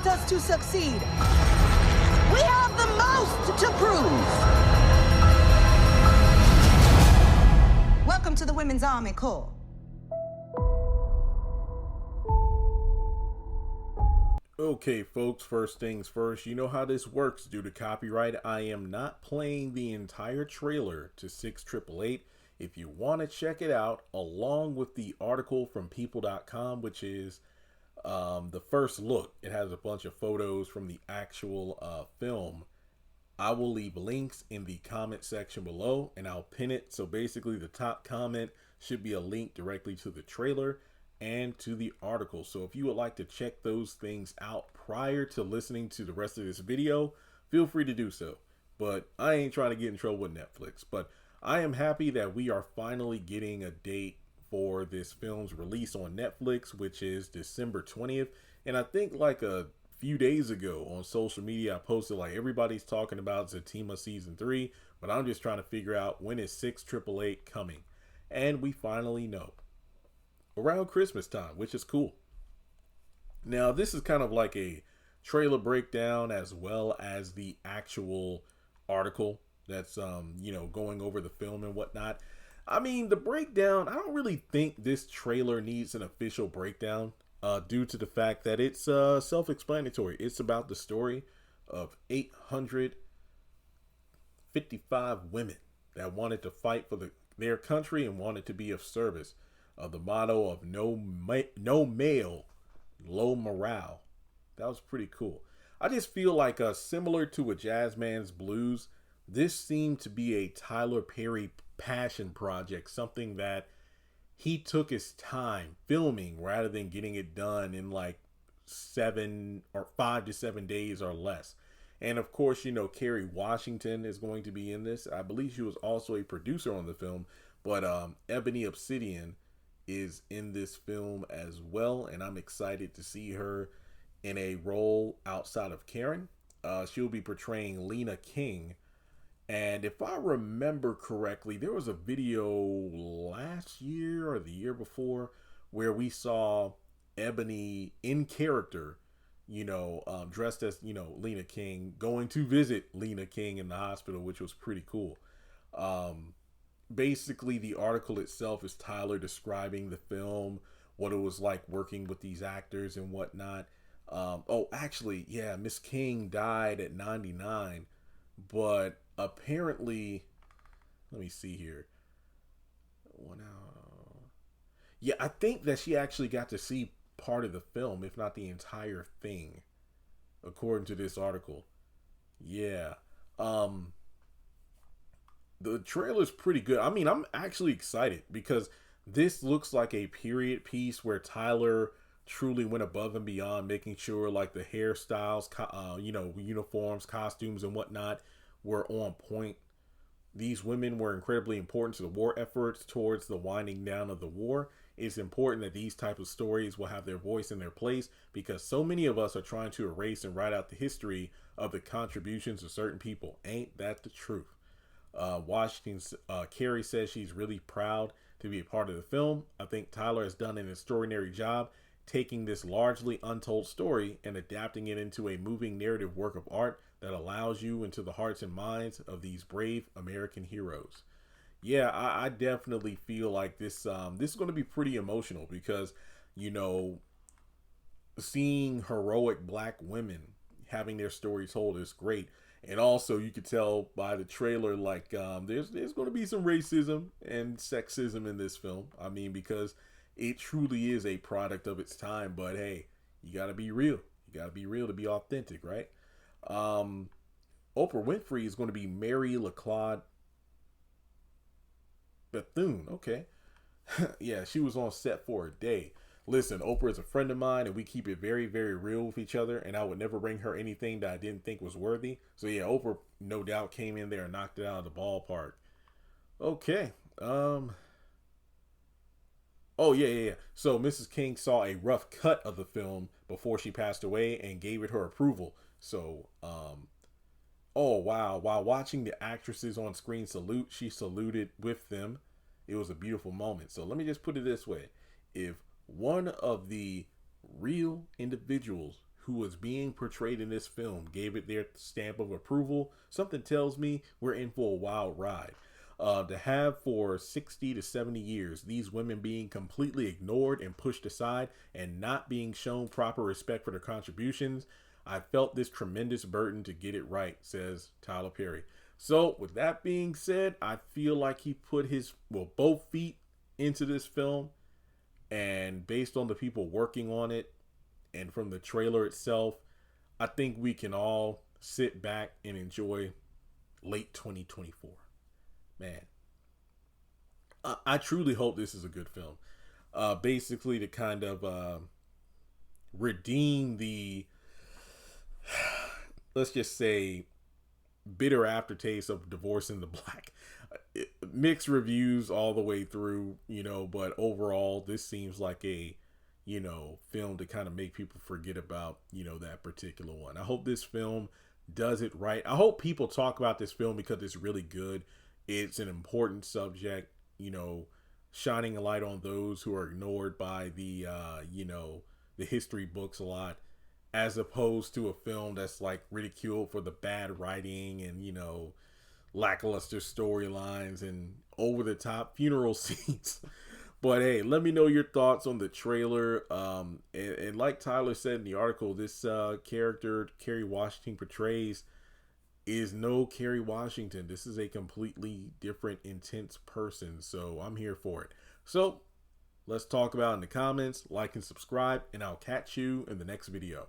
us to succeed. We have the most to prove. Welcome to the Women's Army Corps. Okay, folks, first things first, you know how this works. Due to copyright, I am not playing the entire trailer to 6888. If you want to check it out, along with the article from people.com, which is the first look, it has a bunch of photos from the actual film. I will leave links in the comment section below, and I'll pin it. So basically, the top comment should be a link directly to the trailer and to the article. So if you would like to check those things out prior to listening to the rest of this video, feel free to do so. But I ain't trying to get in trouble with Netflix. But I am happy that we are finally getting a date for this film's release on Netflix, which is December 20th. And I think like a few days ago on social media, I posted like everybody's talking about Zatima season 3, but I'm just trying to figure out when is 6888 coming. And we finally know. Around Christmas time, which is cool. Now, this is kind of like a trailer breakdown as well as the actual article that's, going over the film and whatnot. I mean, the breakdown, I don't really think this trailer needs an official breakdown due to the fact that it's self-explanatory. It's about the story of 855 women that wanted to fight for their country and wanted to be of service. The motto of no male, low morale. That was pretty cool. I just feel like similar to a Jazzman's Blues, this seemed to be a Tyler Perry passion project, something that he took his time filming rather than getting it done in like 5 to 7 days or less. And of course, Kerry Washington is going to be in this. I believe she was also a producer on the film, but Ebony Obsidian is in this film as well, and I'm excited to see her in a role outside of Karen. She'll be portraying Lena King, and if I remember correctly, there was a video last year or the year before where we saw Ebony in character, dressed as, Lena King, going to visit Lena King in the hospital, which was pretty cool. Basically, the article itself is Tyler describing the film, what it was like working with these actors and whatnot. Miss King died at 99, but apparently, let me see here. Yeah, I think that she actually got to see part of the film, if not the entire thing, according to this article. Yeah. The trailer's pretty good. I mean, I'm actually excited because this looks like a period piece where Tyler truly went above and beyond, making sure like the hairstyles, uniforms, costumes, and whatnot were on point. These women were incredibly important to the war efforts towards the winding down of the war. It's important that these type of stories will have their voice in their place because so many of us are trying to erase and write out the history of the contributions of certain people. Ain't that the truth? Carrie says she's really proud to be a part of the film. I think Tyler has done an extraordinary job taking this largely untold story and adapting it into a moving narrative work of art that allows you into the hearts and minds of these brave American heroes. Yeah, I definitely feel like this is going to be pretty emotional because, seeing heroic black women having their story told is great. And also, you could tell by the trailer, like, there's going to be some racism and sexism in this film. I mean, because it truly is a product of its time. But hey, you got to be real. You got to be real to be authentic, right? Oprah Winfrey is going to be Mary LaClaude Bethune. Okay. Yeah, she was on set for a day. Listen, Oprah is a friend of mine, and we keep it very, very real with each other, and I would never bring her anything that I didn't think was worthy. So yeah, Oprah no doubt came in there and knocked it out of the ballpark. Okay. Oh, yeah. So Mrs. King saw a rough cut of the film before she passed away and gave it her approval. So, oh, wow. While watching the actresses on screen salute, she saluted with them. It was a beautiful moment. So let me just put it this way. If one of the real individuals who was being portrayed in this film gave it their stamp of approval, something tells me we're in for a wild ride. To have for 60 to 70 years these women being completely ignored and pushed aside and not being shown proper respect for their contributions, I felt this tremendous burden to get it right, says Tyler Perry. So with that being said, I feel like he put his, well, both feet into this film, and based on the people working on it and from the trailer itself, I think we can all sit back and enjoy late 2024. Man, I truly hope this is a good film. Basically to kind of redeem the, let's just say, bitter aftertaste of Divorce in the Black. Mixed reviews all the way through, but overall this seems like a, film to kind of make people forget about, that particular one. I hope this film does it right. I hope people talk about this film because it's really good. It's an important subject, shining a light on those who are ignored by the, the history books a lot, as opposed to a film that's like ridiculed for the bad writing and, lackluster storylines and over the top funeral scenes. But hey, let me know your thoughts on the trailer. And like Tyler said in the article, this character Kerry Washington portrays is no Kerry Washington. This is a completely different, intense person. So I'm here for it. So let's talk about it in the comments, like and subscribe, and I'll catch you in the next video.